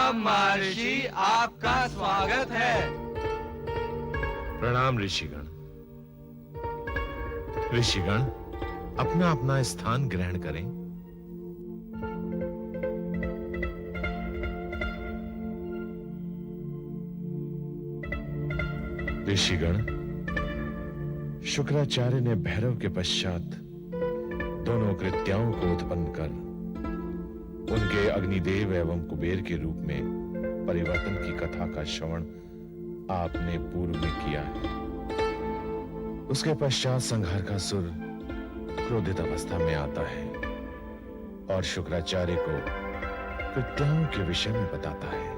प्रणाम महर्षि, आपका स्वागत है। प्रणाम ऋषिगण। ऋषिगण अपना अपना स्थान ग्रहण करें। ऋषिगण, शुक्राचार्य ने भैरव के पश्चात दोनों कृत्याओं को उत्पन्न कर उनके अग्निदेव एवं कुबेर के रूप में परिवर्तन की कथा का श्रवण आपने पूर्व में किया है। उसके पश्चात संहार का सुर क्रोधित अवस्था में आता है और शुक्राचार्य को कृत्याओं के विषय में बताता है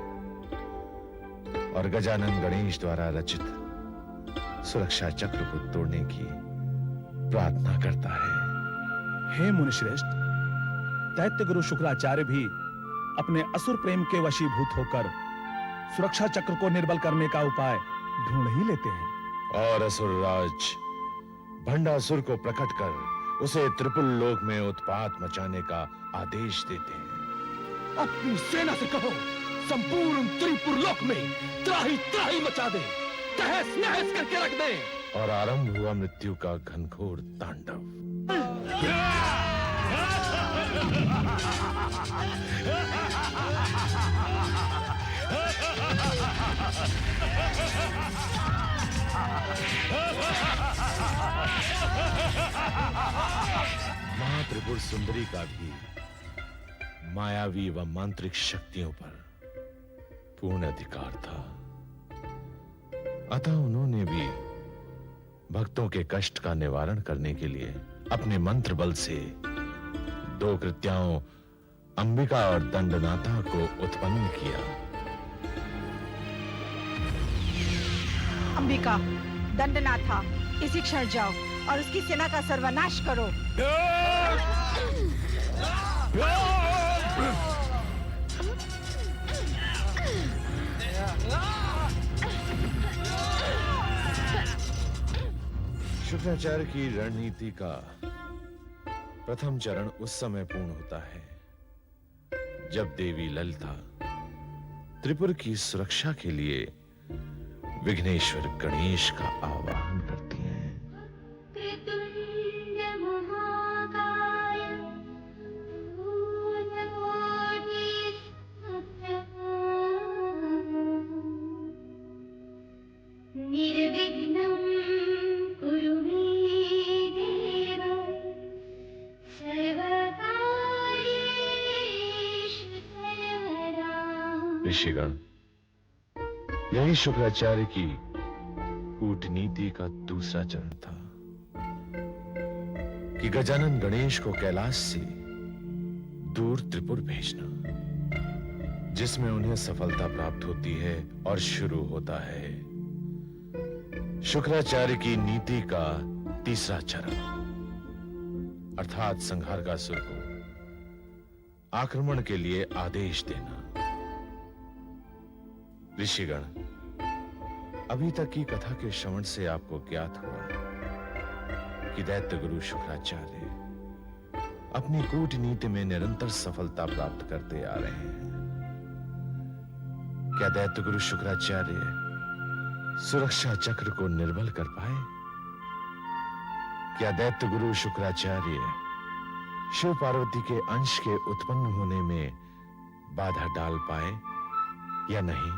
और गजानन गणेश द्वारा रचित सुरक्षा चक्र को तोड़ने की प्रार्थना करता है। हे मुनिश्रेष्ठ, दैत्य गुरु शुक्राचार्य भी अपने असुर प्रेम के वशीभूत होकर सुरक्षा चक्र को निर्बल करने का उपाय ढूंढ ही लेते हैं। और असुरराज भंडासुर को प्रकट कर उसे त्रिपुल लोक में उत्पात मचाने का आदेश देते हैं। अपनी सेना से कहो संपूर्ण त्रिपुर लोक में त्राही त्राही मचा दे, तहस नहस करके रख दे। और आरंभ हुआ मृत्यु का घनघोर तांडव। मां त्रिपुर सुंदरी का भी मायावी व मांत्रिक शक्तियों पर पूर्ण अधिकार था, अतः उन्होंने भी भक्तों के कष्ट का निवारण करने के लिए अपने मंत्र बल से दो कृत्याओं अंबिका और दंडनाथा को उत्पन्न किया। अंबिका, दंडनाथा, इसी क्षण जाओ और उसकी सेना का सर्वनाश करो। शुक्राचार्य की रणनीति का प्रथम चरण उस समय पूर्ण होता है जब देवी ललिता त्रिपुर की सुरक्षा के लिए विघ्नेश्वर गणेश का आवाहन करती हैं। ऋषिगण, यही शुक्राचार्य की कूटनीति का दूसरा चरण था कि गजानन गणेश को कैलाश से दूर त्रिपुर भेजना, जिसमें उन्हें सफलता प्राप्त होती है और शुरू होता है शुक्राचार्य की नीति का तीसरा चरण, अर्थात संहार का सुर को आक्रमण के लिए आदेश देना। ऋषिगण, अभी तक की कथा के श्रवण से आपको ज्ञात हुआ कि दैत्य गुरु शुक्राचार्य अपनी कूटनीति में निरंतर सफलता प्राप्त करते आ रहे हैं। क्या दैत्य गुरु शुक्राचार्य सुरक्षा चक्र को निर्बल कर पाए? क्या दैत्य गुरु शुक्राचार्य शिव पार्वती के अंश के उत्पन्न होने में बाधा डाल पाए या नहीं?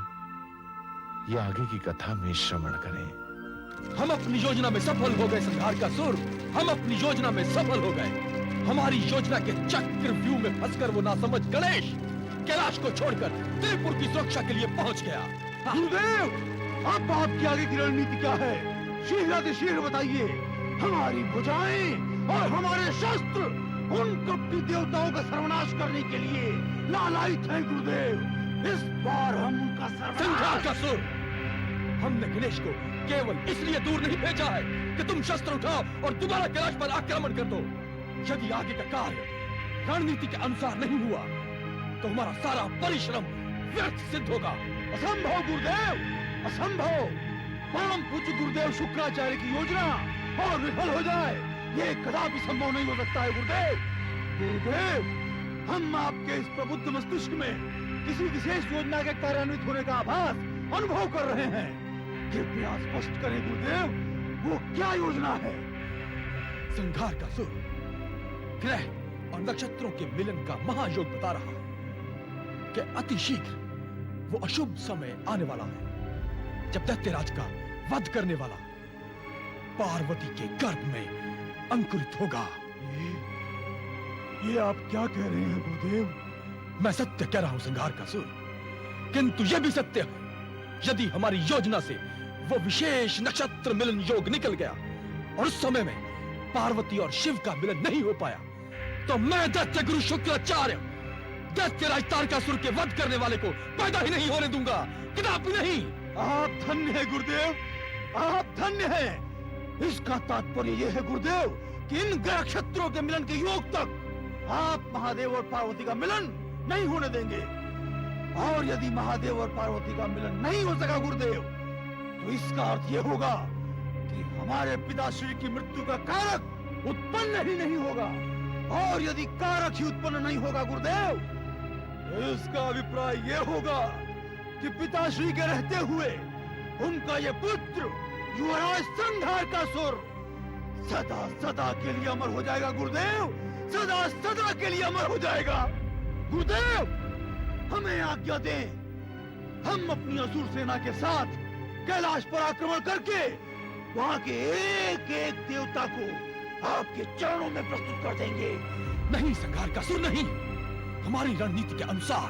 ये आगे की कथा में श्रवण करें। हम अपनी योजना में सफल हो गए संहार का सुर, हम अपनी योजना में सफल हो गए। हमारी योजना के चक्रव्यूह में फंसकर वो नासमझ गणेश कैलाश को छोड़कर त्रिपुर की सुरक्षा के लिए पहुंच गया। गुरुदेव, अब आपकी आगे की रणनीति क्या है? शीघ्र बताइए। हमारी भुजाएं और हमारे शस्त्र उन कपटी देवताओं का सर्वनाश करने के लिए लालायित हैं गुरुदेव। इस बार हम उनका संहार का सुर, हमने गणेश को केवल इसलिए दूर नहीं भेजा है कि तुम शस्त्र उठाओ और दोबारा कैलाश पर आक्रमण कर दो। यदि आगे का कार्य रणनीति के अनुसार नहीं हुआ तो हमारा सारा परिश्रम व्यर्थ सिद्ध होगा। असंभव गुरुदेव, असंभव। परम पूज्य गुरुदेव शुक्राचार्य की योजना और विफल हो जाए, ये कदापि संभव नहीं हो सकता है गुरुदेव। गुरुदेव, हम आपके इस प्रबुद्ध मस्तिष्क में किसी विशेष योजना के कार्यान्वित होने का आभास अनुभव कर रहे हैं। कृपया स्पष्ट करें गुरुदेव, वो क्या योजना है? संघार का सुर ग्रह और नक्षत्रों के मिलन का महायोग बता रहा है कि अति शीघ्र वो अशुभ समय आने वाला है जब दैत्यराज का वध करने वाला पार्वती के गर्भ में अंकुरित होगा। ये आप क्या कह रहे हैं गुरुदेव? मैं सत्य कह रहा हूं संघार का सुर, किंतु यह भी सत्य है यदि हमारी योजना से वो विशेष नक्षत्र मिलन योग निकल गया और उस समय में पार्वती और शिव का मिलन नहीं हो पाया तो मैं दैत्य गुरु शुक्राचार्य दैत्यराज तारकासुर के वध करने वाले को पैदा ही नहीं होने दूंगा, कदापि नहीं। आप धन्य हैं गुरुदेव, आप धन्य हैं। इसका तात्पर्य यह है गुरुदेव कि इन ग्रह नक्षत्रों के मिलन के योग तक आप महादेव और पार्वती का मिलन नहीं होने देंगे। और यदि महादेव और पार्वती का मिलन नहीं हो सका गुरुदेव, तो इसका अर्थ यह होगा कि हमारे पिताश्री की मृत्यु का कारक उत्पन्न ही नहीं होगा। और यदि कारक ही उत्पन्न नहीं होगा गुरुदेव, तो इसका अभिप्राय यह होगा कि पिताश्री के रहते हुए उनका ये पुत्र युवराज संघारकासुर सदा सदा के लिए अमर हो जाएगा गुरुदेव, सदा सदा के लिए अमर हो जाएगा। गुरुदेव, हमें आज्ञा दें, हम अपनी असुर सेना के साथ कैलाश पर आक्रमण करके वहां के एक एक देवता को आपके चरणों में प्रस्तुत कर देंगे। नहीं संघारकासुर नहीं, हमारी रणनीति के अनुसार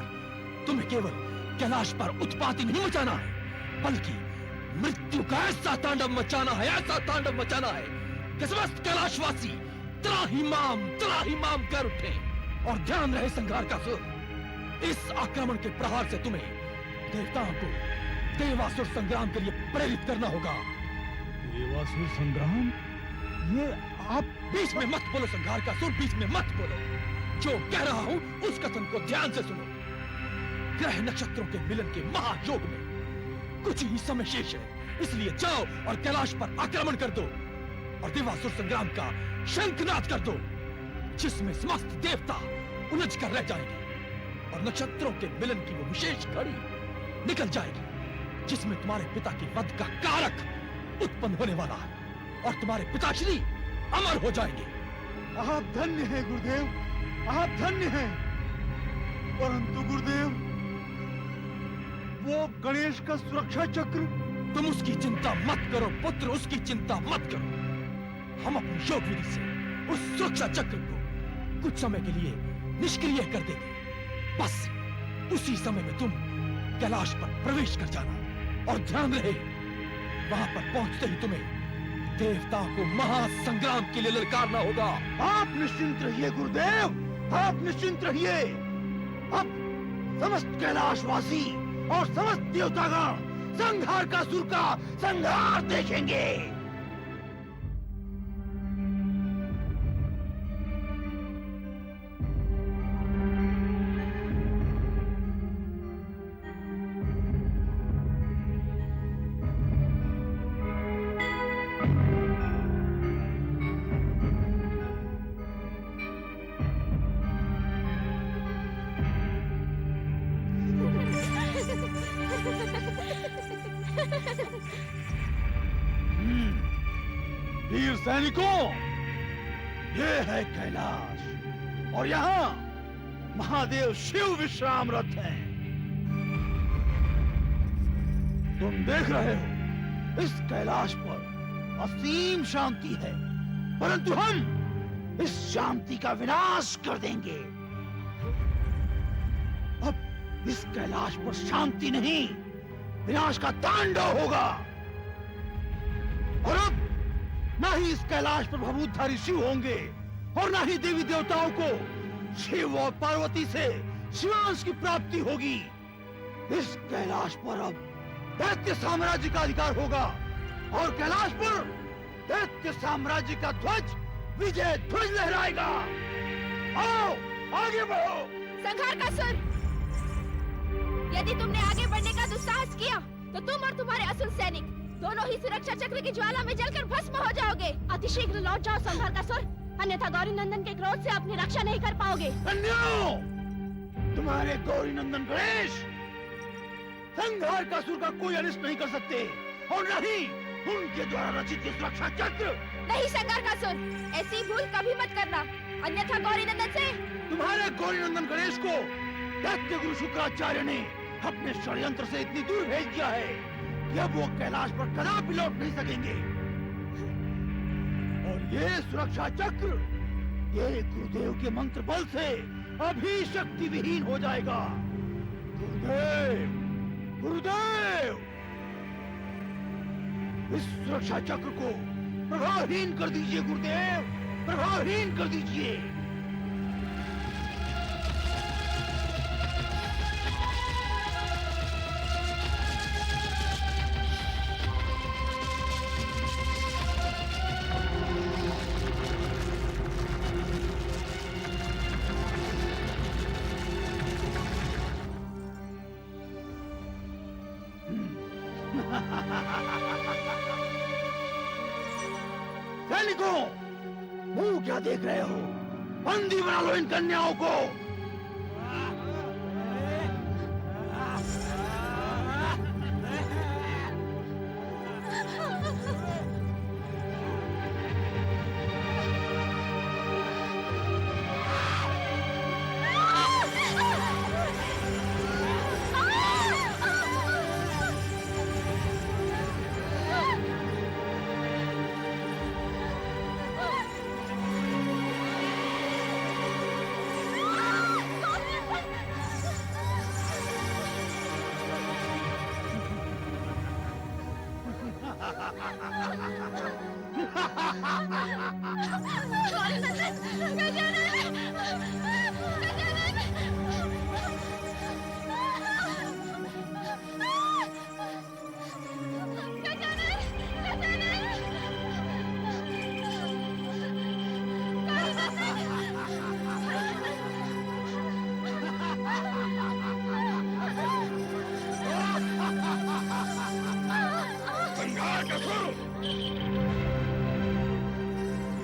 तुम्हें केवल कैलाश पर उत्पाती नहीं मचाना है, बल्कि मृत्यु का ऐसा तांडव मचाना है, ऐसा तांडव मचाना है कि समस्त कैलाशवासी त्राहिमाम कर उठे। और ध्यान रहे संघारकासुर, इस आक्रमण के प्रहार से तुम्हें देवताओं को देवासुर संग्राम के लिए प्रेरित करना होगा। देवासुर संग्राम? ये आप बीच में मत बोलो संघारकासुर, बीच में मत बोलो। जो कह रहा हूं उस कथन को ध्यान से सुनो। ग्रह नक्षत्रों के मिलन के महायोग में कुछ ही समय शेष है, इसलिए जाओ और कैलाश पर आक्रमण कर दो और देवासुर संग्राम का शंखनाद कर दो, जिसमें समस्त देवता उलझ कर रह जाएंगे और नक्षत्रों के मिलन की वो विशेष घड़ी निकल जाएगी जिसमें तुम्हारे पिता के वध का कारक उत्पन्न होने वाला है और तुम्हारे पिताश्री अमर हो जाएंगे। आप धन्य हैं गुरुदेव, आप धन्य हैं। परंतु गुरुदेव, वो गणेश का सुरक्षा चक्र? तुम उसकी चिंता मत करो पुत्र, उसकी चिंता मत करो। हम अपनी योग विधि से उस सुरक्षा चक्र को कुछ समय के लिए निष्क्रिय कर देंगे। बस उसी समय में तुम कैलाश पर प्रवेश कर जाना और ध्यान रहे, वहां पर पहुंचते ही तुम्हें देवताओं को महासंग्राम के लिए ललकारना होगा। आप निश्चिंत रहिए गुरुदेव, आप निश्चिंत रहिए। अब समस्त कैलाशवासी और समस्त देवतागण संघारकासुर का संहार देखेंगे। वीर सैनिकों, ये है कैलाश और यहाँ महादेव शिव विश्रामरत हैं। तुम देख रहे हो इस कैलाश पर असीम शांति है, परंतु हम इस शांति का विनाश कर देंगे। अब इस कैलाश पर शांति नहीं, विनाश का तांडव होगा। और अब ना ही इस कैलाश पर भभूतधारी शिव होंगे और ना ही देवी देवताओं को शिव और पार्वती से शिवांश की प्राप्ति होगी। इस कैलाश पर अब दैत्य साम्राज्य का अधिकार होगा और कैलाश पर दैत्य साम्राज्य का ध्वज विजय ध्वज लहराएगा। आओ आगे बढ़ो। संघारकासुर, यदि तुमने आगे बढ़ने का दुस्साहस किया तो तुम और तुम्हारे असुर सैनिक दोनों ही सुरक्षा चक्र की ज्वाला में जलकर भस्म हो जाओगे। अतिशीघ्र लौट जाओ संघारकासुर, अन्यथा गौरी नंदन के क्रोध से अपनी रक्षा नहीं कर पाओगे। तुम्हारे गौरी नंदन गणेश संहार का असुर का कोई अनिष्ट नहीं कर सकते, और नहीं उनके द्वारा रचित ये सुरक्षा चक्र। नहीं संगार का सुर, ऐसी भूल कभी मत करना, अन्यथा गौरी नंदन से तुम्हारे गौरी नंदन गणेश को दैत्य गुरु शुक्राचार्य ने अपने षड्यंत्र से इतनी दूर भेज दिया है कि अब वो कैलाश पर कदापि लौट नहीं सकेंगे। और ये सुरक्षा चक्र ये गुरुदेव के मंत्र बल से अभी शक्ति विहीन हो जाएगा। गुरुदेव, गुरुदेव, इस सुरक्षा चक्र को प्रभावहीन कर दीजिए गुरुदेव, प्रभावहीन कर दीजिए। सैनिकों, मुंह क्या देख रहे हो? बंदी बना लो इन कन्याओं को।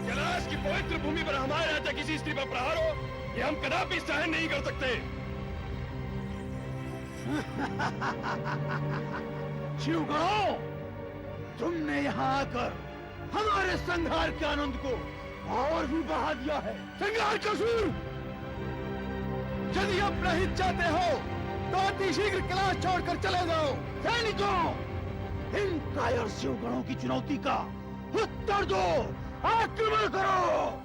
कैलाश की पवित्र भूमि पर हमारे राज्य किसी स्त्री पर प्रहार हो, ये हम कदापि सहन नहीं कर सकते। शिवगणों, तुमने यहाँ आकर हमारे संहार के आनंद को और भी बढ़ा दिया है। संहार का सूर, यदि अपना हित चाहते हो तो अति शीघ्र कैलाश छोड़कर चले जाओ। सैनिकों, इन कायर शिवगणों की चुनौती का उत्तर दो, आक्रमण करो।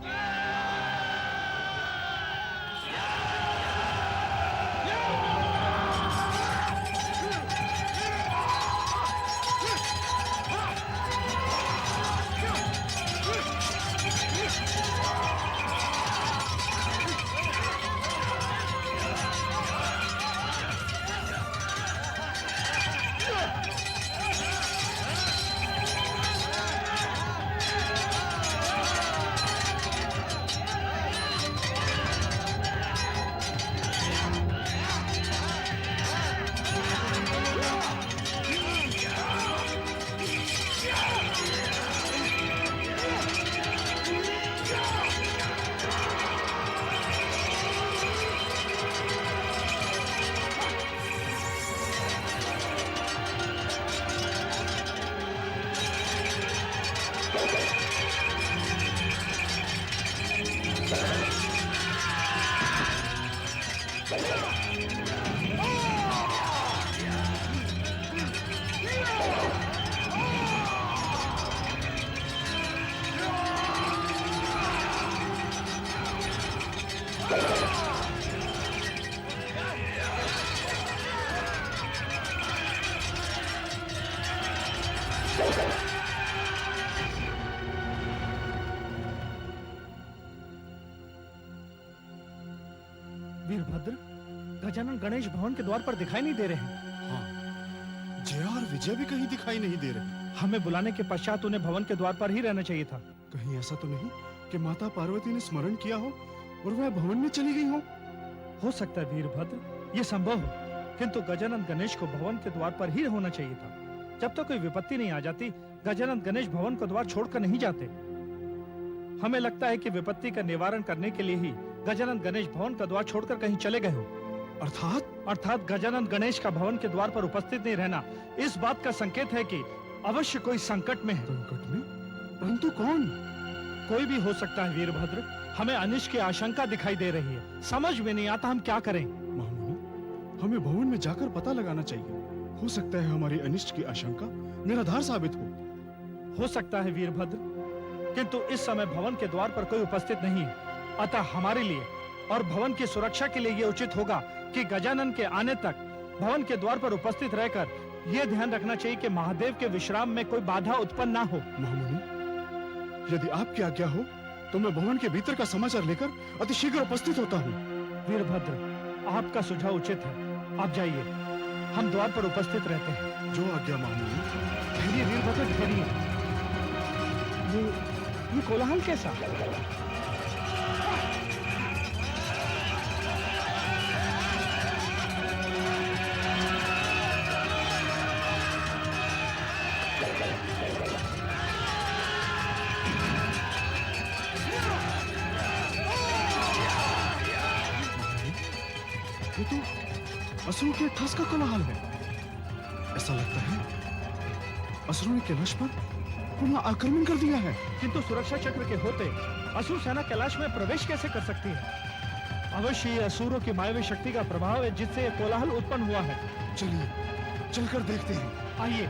वीरभद्र, गजानन गणेश भवन के द्वार पर दिखाई नहीं दे रहे हैं। जया और विजय भी कहीं दिखाई नहीं दे रहे। हमें बुलाने के पश्चात उन्हें भवन के द्वार पर ही रहना चाहिए था। कहीं ऐसा तो नहीं कि माता पार्वती ने स्मरण किया हो और वह भवन में चली गई हो सकता है वीरभद्र, ये संभव हो, किंतु गजानन गणेश को भवन के द्वार पर ही होना चाहिए था। जब तक कोई विपत्ति नहीं आ जाती, गजानन गणेश भवन का द्वार छोड़कर नहीं जाते। हमें लगता है कि विपत्ति का निवारण करने के लिए ही गजानन गणेश भवन का द्वार छोड़कर कहीं चले गए हो। अर्थात गजानन गणेश का भवन के द्वार पर उपस्थित नहीं रहना इस बात का संकेत है कि अवश्य कोई संकट में है। संकट में? परंतु कौन? कोई भी हो सकता है वीरभद्र। हमें अनिष्ट की आशंका दिखाई दे रही है, समझ में नहीं आता हम क्या करें। महामुनि, हमें भवन में जाकर पता लगाना चाहिए। हो सकता है हमारी अनिष्ट की आशंका निराधार साबित हो सकता है वीरभद्र, किंतु इस समय भवन के द्वार पर कोई उपस्थित नहीं है। अतः हमारे लिए और भवन की सुरक्षा के लिए ये उचित होगा कि गजानन के आने तक भवन के द्वार पर उपस्थित रहकर यह ध्यान रखना चाहिए कि महादेव के विश्राम में कोई बाधा उत्पन्न ना हो। महामुनि, यदि आपकी आज्ञा हो तो मैं भवन के भीतर का समाचार लेकर अतिशीघ्र उपस्थित होता हूँ। वीरभद्र, आपका सुझाव उचित है। आप जाइए, हम द्वार पर उपस्थित रहते हैं। जो आज्ञा महामुनि। ठहरिए वीरभद्र, ठहरिए। ये कोलाहल कैसा? ये तो असुरों के ठस का कोलाहल है। ऐसा लगता है असुरों ने कैलाश पर पुनः आक्रमण कर दिया है। किंतु सुरक्षा चक्र के होते असुर सेना कैलाश में प्रवेश कैसे कर सकती है? अवश्य ये असुरों की मायावी शक्ति का प्रभाव है जिससे ये कोलाहल उत्पन्न हुआ है। चलिए चलकर देखते हैं। आइए।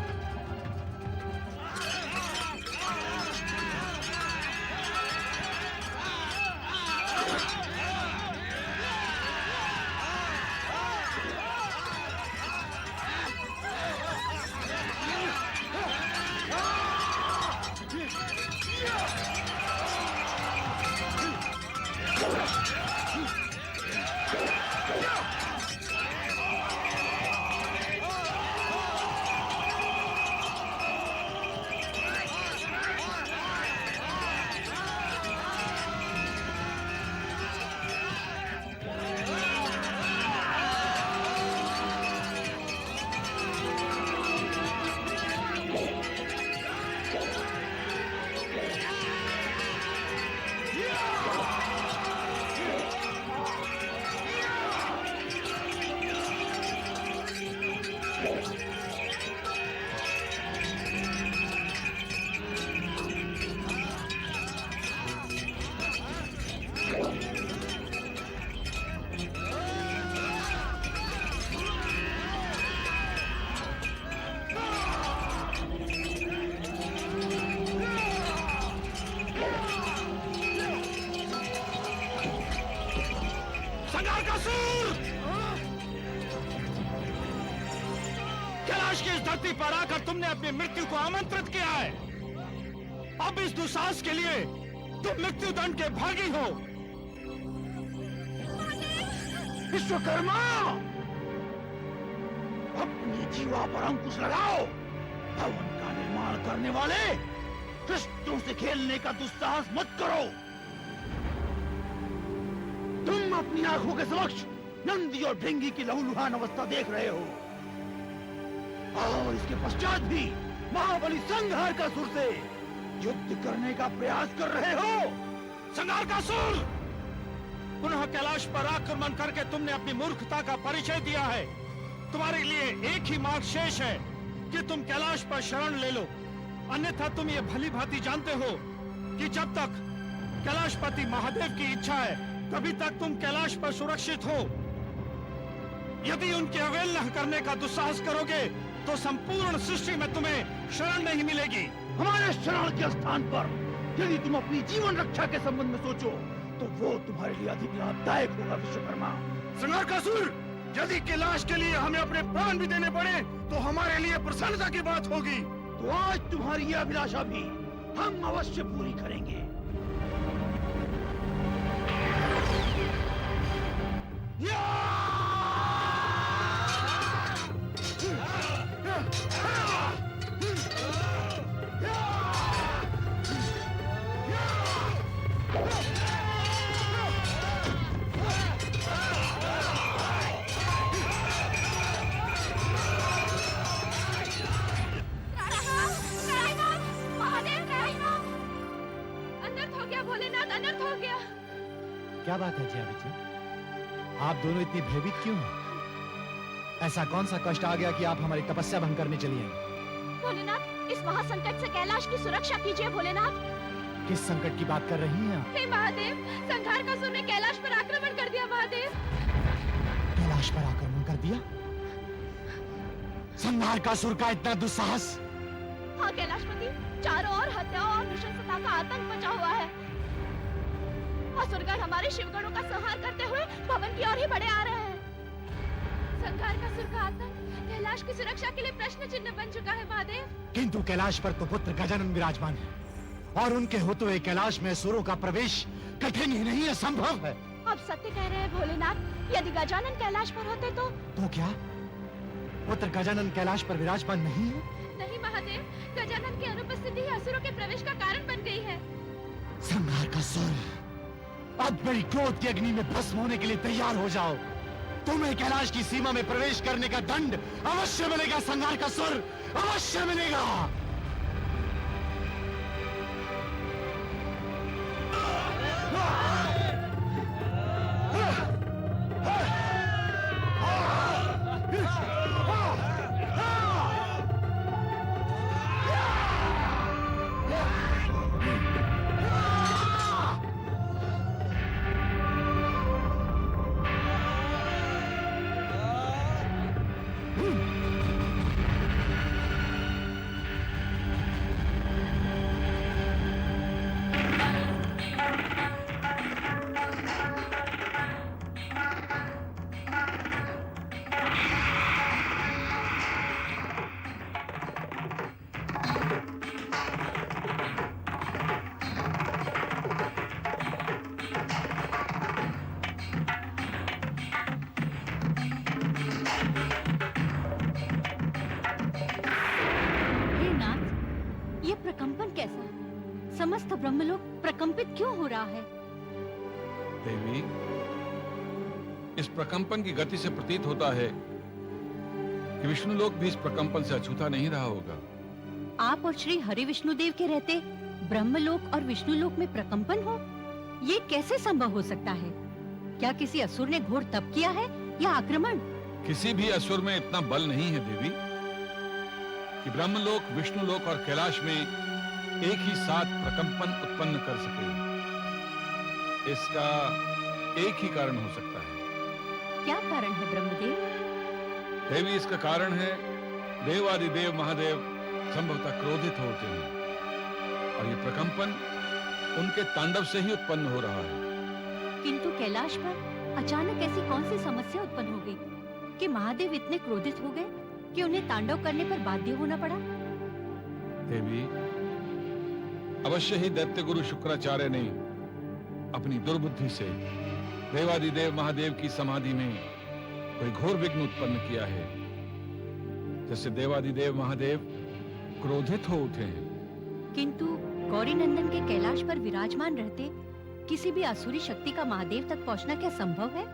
कैलाश की इस धरती पर आकर तुमने अपनी मृत्यु को आमंत्रित किया है। अब इस दुस्साहस के लिए तुम मृत्यु दंड के भागी हो। विश्वकर्मा, अपनी जीवा पर अंकुश लगाओ। भवन का निर्माण करने वाले कृष्णों से खेलने का दुस्साहस मत करो। तुम अपनी आंखों के समक्ष नंदी और ढेंगी की लहूलुहान अवस्था देख रहे हो और इसके पश्चात भी महाबली संघारकासुर से युद्ध करने का प्रयास कर रहे हो। संघारकासुर, पुनः कैलाश पर आक्रमण करके तुमने अपनी मूर्खता का परिचय दिया है। तुम्हारे लिए एक ही मार्ग शेष है कि तुम कैलाश पर शरण ले लो, अन्यथा तुम ये भली भांति जानते हो कि जब तक कैलाशपति महादेव की इच्छा है तभी तक तुम कैलाश पर सुरक्षित हो। यदि उनकी अवहेलना करने का दुस्साहस करोगे तो संपूर्ण सृष्टि में तुम्हें शरण नहीं मिलेगी। हमारे शरण के स्थान पर यदि तुम अपनी जीवन रक्षा के संबंध में सोचो तो वो तुम्हारे लिए अधिक लाभदायक होगा। विश्वकर्मा, संघारकासुर, यदि कैलाश के लिए हमें अपने प्राण भी देने पड़े तो हमारे लिए प्रसन्नता की बात होगी। तो आज तुम्हारी यह अभिलाषा भी हम अवश्य पूरी करेंगे। क्या बात है जिया जी? आप दोनों इतनी भयभीत क्यों हैं? ऐसा कौन सा कष्ट आ गया कि आप हमारी तपस्या भंग करने चली आई? भोलेनाथ, इस महासंकट से कैलाश की सुरक्षा कीजिए भोलेनाथ। किस संकट की बात कर रही हैं आप? हे महादेव, संघारकासुर ने कैलाश पर आक्रमण कर दिया महादेव। कैलाश पर आक्रमण कर दिया? संहारकासुर का इतना दुस्साहस? हाँ कैलाशपति, चारों ओर हत्याओं और नृशंसता का आतंक मचा हुआ है। असुरगण हमारे शिवगणों का संहार करते हुए भवन की ओर ही बढ़े आ रहे हैं। संघारकासुर का आतंक कैलाश की सुरक्षा के लिए प्रश्न चिन्ह बन चुका है महादेव। किंतु कैलाश पर तो पुत्र गजानन विराजमान है और उनके होते हुए कैलाश में असुरों का प्रवेश कठिन ही नहीं असंभव है। आप सत्य कह रहे हैं भोलेनाथ। यदि गजानन कैलाश पर होते तो क्या पुत्र गजानन कैलाश पर विराजमान नहीं है? नहीं महादेव, गजानन की अनुपस्थिति ही असुरों के प्रवेश का कारण बन गई है। संहारकासुर, अब मेरी क्रोध की अग्नि में भस्म होने के लिए तैयार हो जाओ। तुम्हें कैलाश की सीमा में प्रवेश करने का दंड अवश्य मिलेगा संहारकासुर, अवश्य मिलेगा। प्रकंपन कैसा? समस्त ब्रह्मलोक प्रकंपित क्यों हो रहा है? देवी, इस प्रकंपन की गति से प्रतीत होता है कि विष्णुलोक भी इस प्रकंपन से अछूता नहीं रहा होगा। आप और श्री हरि विष्णुदेव के रहते ब्रह्मलोक और विष्णुलोक में प्रकंपन हो, ये कैसे संभव हो सकता है? क्या किसी असुर ने घोर तप किया है या आक्रमण? किसी भी असुर में इतना बल नहीं है देवी कि ब्रह्मलोक, विष्णुलोक और कैलाश में एक ही साथ प्रकंपन उत्पन्न कर सके। इसका एक ही कारण हो सकता है। क्या कारण है ब्रह्मदेव? देवी, इसका कारण है देवादिदेव महादेव संभवतः क्रोधित होते हैं और ये प्रकंपन उनके तांडव से ही उत्पन्न हो रहा है। किंतु कैलाश पर अचानक ऐसी कौन सी समस्या उत्पन्न हो गई कि महादेव इतने क्रोधित हो गए कि उन्हें तांडव करने पर बाध्य होना पड़ा? देवी, अवश्य ही दैत्य गुरु शुक्राचार्य ने अपनी दुर्बुद्धि से देवादिदेव महादेव की समाधि में कोई घोर विघ्न उत्पन्न किया है, जिससे देवादिदेव महादेव क्रोधित हो उठे हैं। किंतु गौरी नंदन के कैलाश पर विराजमान रहते किसी भी आसुरी शक्ति का महादेव तक पहुंचना क्या संभव है?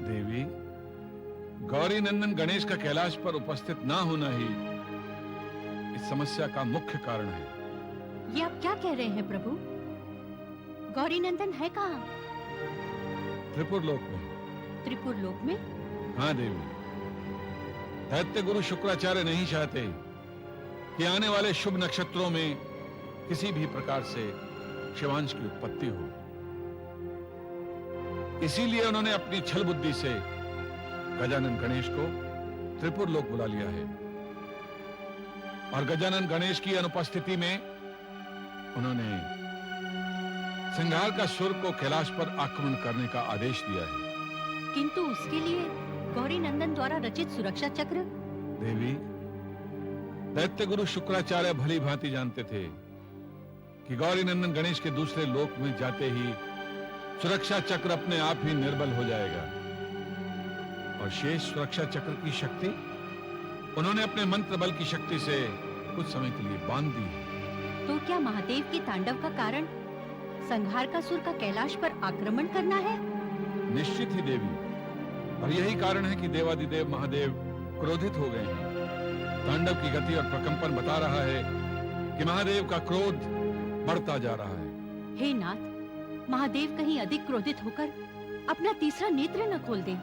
देवी, गौरी नंदन गणेश का कैलाश पर उपस्थित ना होना ही इस समस्या का मुख्य कारण है। ये आप क्या कह रहे हैं प्रभु? गौरी नंदन है कहाँ? त्रिपुर लोक में। त्रिपुर लोक में? हाँ देवी, दैत्य गुरु शुक्राचार्य नहीं चाहते कि आने वाले शुभ नक्षत्रों में किसी भी प्रकार से शिवांश की उत्पत्ति हो। इसीलिए उन्होंने अपनी छल बुद्धि से गजानन गणेश को त्रिपुर लोक बुला लिया है और गजानन गणेश की अनुपस्थिति में उन्होंने संघारकासुर को कैलाश पर आक्रमण करने का आदेश दिया है। किंतु उसके लिए गौरी नंदन द्वारा रचित सुरक्षा चक्र? देवी, दैत्य गुरु शुक्राचार्य भली भांति जानते थे कि गौरी नंदन गणेश के दूसरे लोक में जाते ही सुरक्षा चक्र अपने आप ही निर्बल हो जाएगा और शेष सुरक्षा चक्र की शक्ति उन्होंने अपने मंत्र बल की शक्ति से कुछ समय के लिए बांध दी। तो क्या महादेव के तांडव का कारण संघारकासुर का कैलाश पर आक्रमण करना है? निश्चित ही देवी, और यही कारण है कि देवादिदेव महादेव क्रोधित हो गए हैं। तांडव की गति और प्रकंपन बता रहा है कि महादेव का क्रोध बढ़ता जा रहा है। हे नाथ, महादेव कहीं अधिक क्रोधित होकर अपना तीसरा नेत्र न खोल दें।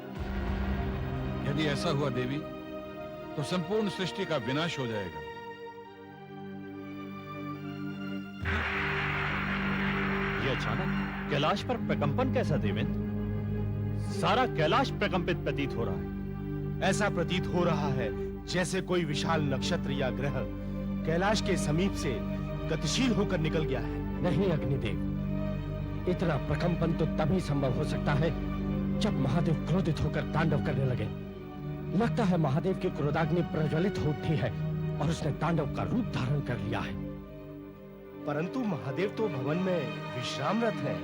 यदि ऐसा हुआ देवी, तो संपूर्ण सृष्टि का विनाश हो जाएगा। ये अचानक कैलाश पर प्रकंपन कैसा देवेंद्र? सारा कैलाश प्रकंपित प्रतीत हो रहा है। ऐसा प्रतीत हो रहा है जैसे कोई विशाल नक्षत्र या ग्रह कैलाश के समीप से गतिशील होकर निकल गया है। नहीं अग्निदेव, इतना प्रकंपन तो तभी संभव हो सकता है जब महादेव क्रोधित होकर तांडव करने लगे। लगता है महादेव की क्रोधाग्नि प्रज्वलित हो उठी है और उसने तांडव का रूप धारण कर लिया है। परंतु महादेव तो भवन में विश्रामरत है,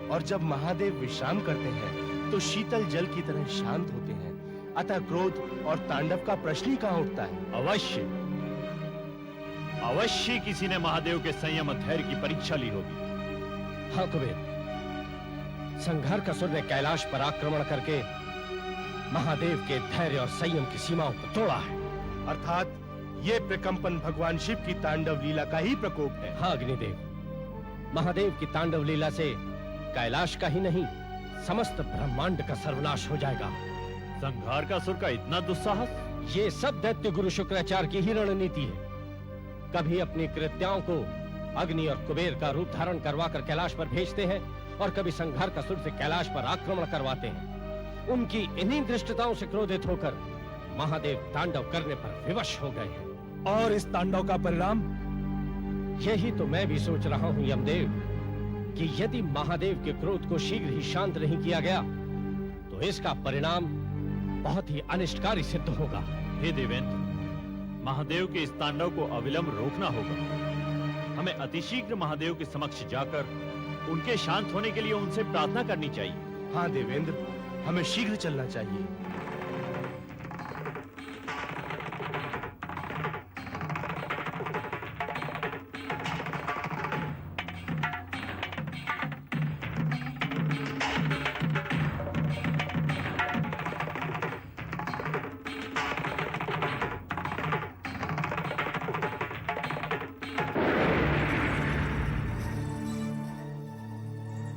और जब महादेव विश्राम करते हैं तो शीतल जल की तरह शांत होते हैं। अतः क्रोध और तांडव का प्रश्न ही कहां उठता है। अवश्य अवश्य किसी ने महादेव के संयम और धैर्य की परीक्षा ली होगी। हाँ कुबेर, संघार का सुर ने कैलाश पर आक्रमण करके महादेव के धैर्य और संयम की सीमाओं को तोड़ा है। अर्थात ये प्रकंपन भगवान शिव की तांडव लीला का ही प्रकोप है। हाँ अग्निदेव, महादेव की तांडव लीला से कैलाश का ही नहीं, समस्त ब्रह्मांड का सर्वनाश हो जाएगा। संघार का सुर का इतना दुस्साहस? ये सब दैत्य गुरु शुक्राचार्य की ही रणनीति है। कभी अपनी कृत्याओं को अग्नि और कुबेर का रूप धारण करवाकर कैलाश पर भेजते हैं, और कभी संघार का सुर से कैलाश पर आक्रमण करवाते हैं। उनकी इन्हीं दृष्टताओं से क्रोधित होकर महादेव तांडव करने पर विवश हो गए हैं। और इस तांडव का परिणाम? यही तो मैं भी सोच रहा हूं यमदेव, कि यदि महादेव के क्रोध को शीघ्र ही शांत नहीं किया गया तो इसका परिणाम बहुत ही अनिष्टकारी सिद्ध होगा। हे देवेंद्र, महादेव के इस तांडव को अविलंब रोकना होगा। हमें अतिशीघ्र महादेव के समक्ष जाकर उनके शांत होने के लिए उनसे प्रार्थना करनी चाहिए। हाँ देवेंद्र, हमें शीघ्र चलना चाहिए।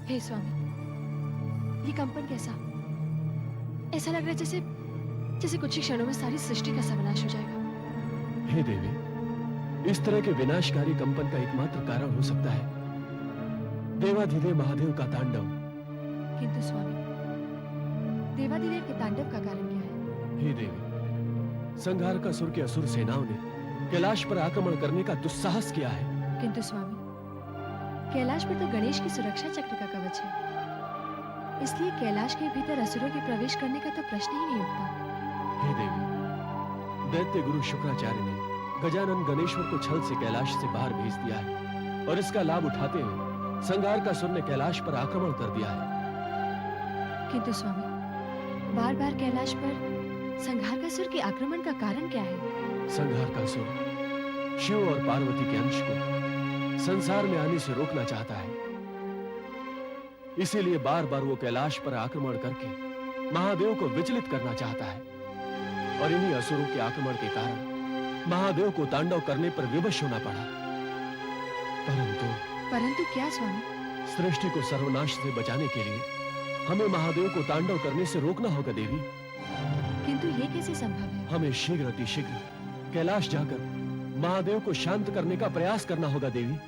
हे स्वामी, ये कंपन कैसा? ऐसा लग रहा है जैसे जैसे कुछ ही क्षणों में सारी सृष्टि का सर्वनाश हो जाएगा। हे देवी, इस तरह के विनाशकारी कंपन का एकमात्र कारण हो सकता है देवाधिदेव महादेव का तांडव। किंतु स्वामी, देवादिदेव के तांडव का कारण क्या है? हे देवी, संघार का सुर के असुर सेनाओं ने कैलाश पर आक्रमण करने का दुस्साहस किया है। किंतु स्वामी, कैलाश पर तो गणेश की सुरक्षा चक्र का कवच है, इसलिए कैलाश के भीतर असुरों के प्रवेश करने का तो प्रश्न ही नहीं उठता। हे देवी, दैत्य गुरु शुक्राचार्य ने गजानन गणेश्वर को छल से कैलाश से बाहर भेज दिया है, और इसका लाभ उठाते हुए संघार का सुर ने कैलाश पर आक्रमण कर दिया है। किंतु स्वामी, बार बार कैलाश पर संघार का सुर के आक्रमण का कारण क्या है? संघार का सुर शिव और पार्वती के अंश को संसार में आने से रोकना चाहता है, इसीलिए बार बार वो कैलाश पर आक्रमण करके महादेव को विचलित करना चाहता है, और इन्हीं असुरों के आक्रमण के कारण महादेव को तांडव करने पर विवश होना पड़ा। परंतु क्या स्वामी? सृष्टि को सर्वनाश से बचाने के लिए हमें महादेव को तांडव करने से रोकना होगा देवी। किंतु ये कैसे संभव है? हमें शीघ्र अतिशीघ्र कैलाश जाकर महादेव को शांत करने का प्रयास करना होगा देवी।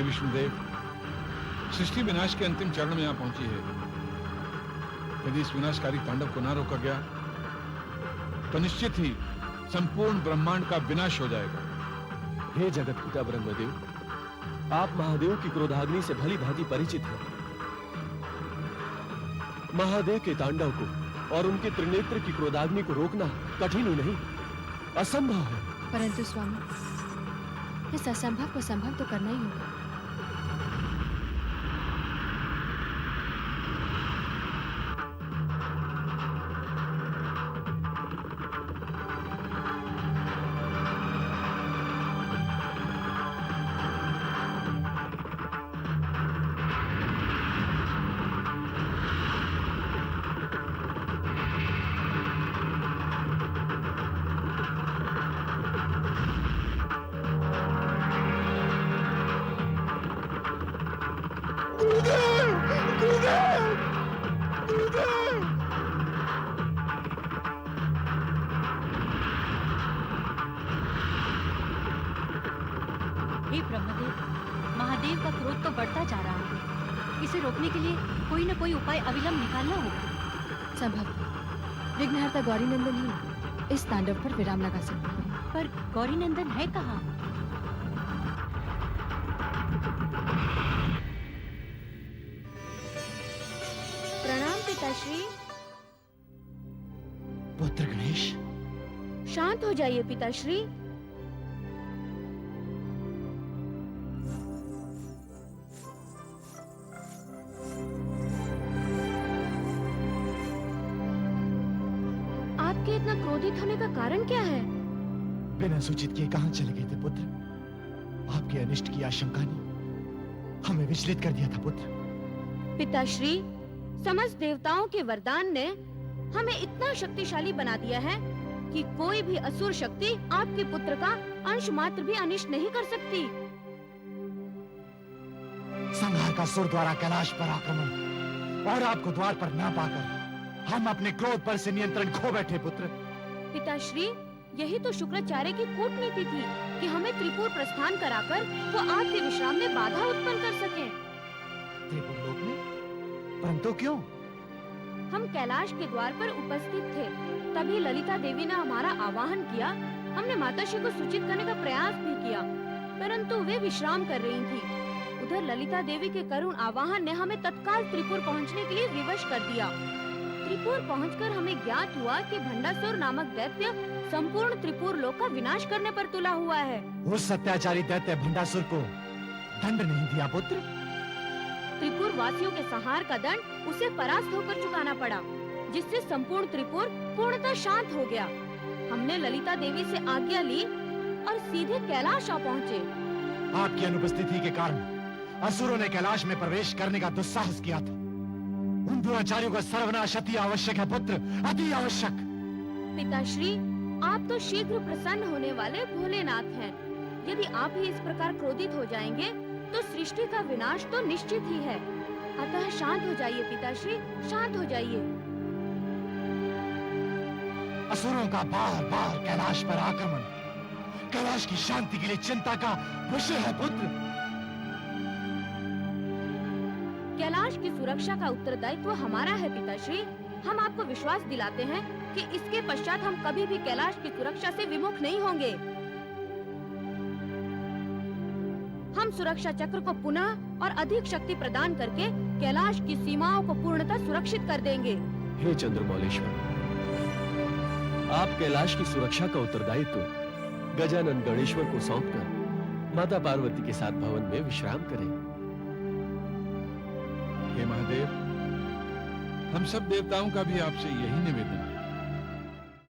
विष्णुदेव, सृष्टि विनाश के अंतिम चरण में यहाँ पहुंची है। यदि इस विनाशकारी तांडव को ना रोका गया तो निश्चित ही संपूर्ण ब्रह्मांड का विनाश हो जाएगा। हे जगत पिता ब्रह्मदेव, आप महादेव की क्रोधाग्नि से भली भांति परिचित हैं। महादेव के तांडव को और उनके त्रिनेत्र की क्रोधाग्नि को रोकना कठिन ही नहीं, असंभव है। परंतु स्वामी, इस असंभव को संभव तो करना ही होगा। हे ब्रह्मदेव, महादेव का क्रोध तो बढ़ता जा रहा है। इसे रोकने के लिए कोई न कोई उपाय अविलंब निकालना होगा। संभव विघ्नहर्ता गौरीनंदन ही इस तांडव पर विराम लगा सकते हैं। पर गौरीनंदन है कहाँ? प्रणाम पिताश्री। पुत्र गणेश, शांत हो जाइए पिताश्री। आपके इतना क्रोधित होने का कारण क्या है? बिना सूचित किए कहां चले गए थे पुत्र? आपके अनिष्ट की आशंका ने हमें विचलित कर दिया था पुत्र। पिताश्री, समस्त देवताओं के वरदान ने हमें इतना शक्तिशाली बना दिया है कि कोई भी असुर शक्ति आपके पुत्र का अंश मात्र भी अनिष्ट नहीं कर सकती। संहार का सुर द्वारा कैलाश पर आक्रमण और आपको द्वार पर न पाकर हम अपने क्रोध पर से नियंत्रण खो बैठे पुत्र। पिताश्री, यही तो शुक्राचार्य की कूटनीति थी कि हमें त्रिपुर प्रस्थान कराकर वो आपके विश्राम में बाधा उत्पन्न कर सके। त्रिपुर लोक में? परंतु क्यों? हम कैलाश के द्वार पर उपस्थित थे, तभी ललिता देवी ने हमारा आवाहन किया। हमने माताश्री को सूचित करने का प्रयास भी किया, परंतु वे विश्राम कर रही थी। उधर ललिता देवी के करुण आवाहन ने हमें तत्काल त्रिपुर पहुंचने के लिए विवश कर दिया। त्रिपुर पहुंचकर हमें ज्ञात हुआ कि भंडासुर नामक दैत्य संपूर्ण त्रिपुर लोक का विनाश करने पर तुला हुआ है। उस सत्याचारी दैत्य भंडासुर को दंड नहीं दिया पुत्र? त्रिपुर वासियों के संहार का दंड उसे परास्त होकर चुकाना पड़ा, जिससे संपूर्ण त्रिपुर पूर्णतः शांत हो गया। हमने ललिता देवी से आज्ञा ली और सीधे कैलाश आ पहुँचे। आपकी अनुपस्थिति के कारण असुरों ने कैलाश में प्रवेश करने का दुस्साहस किया था। उन दुराचारियों का सर्वनाश अति आवश्यक है पुत्र, अति आवश्यक। पिताश्री, आप तो शीघ्र प्रसन्न होने वाले भोलेनाथ हैं। यदि आप ही इस प्रकार क्रोधित हो जाएंगे तो सृष्टि का विनाश तो निश्चित ही है। अतः शांत हो जाइए पिताश्री, शांत हो जाइए। असुरों का बार बार कैलाश पर आक्रमण कैलाश की शांति के लिए चिंता का विषय है पुत्र। कैलाश की सुरक्षा का उत्तरदायित्व हमारा है पिताश्री। हम आपको विश्वास दिलाते हैं कि इसके पश्चात हम कभी भी कैलाश की सुरक्षा से विमुख नहीं होंगे। हम सुरक्षा चक्र को पुनः और अधिक शक्ति प्रदान करके कैलाश की सीमाओं को पूर्णतः सुरक्षित कर देंगे। हे चंद्रमौलेश्वर, आप कैलाश की सुरक्षा का उत्तरदायित्व गजानन गणेश्वर को सौंपकर माता पार्वती के साथ भवन में विश्राम करें। हे महादेव, हम सब देवताओं का भी आपसे यही निवेदन है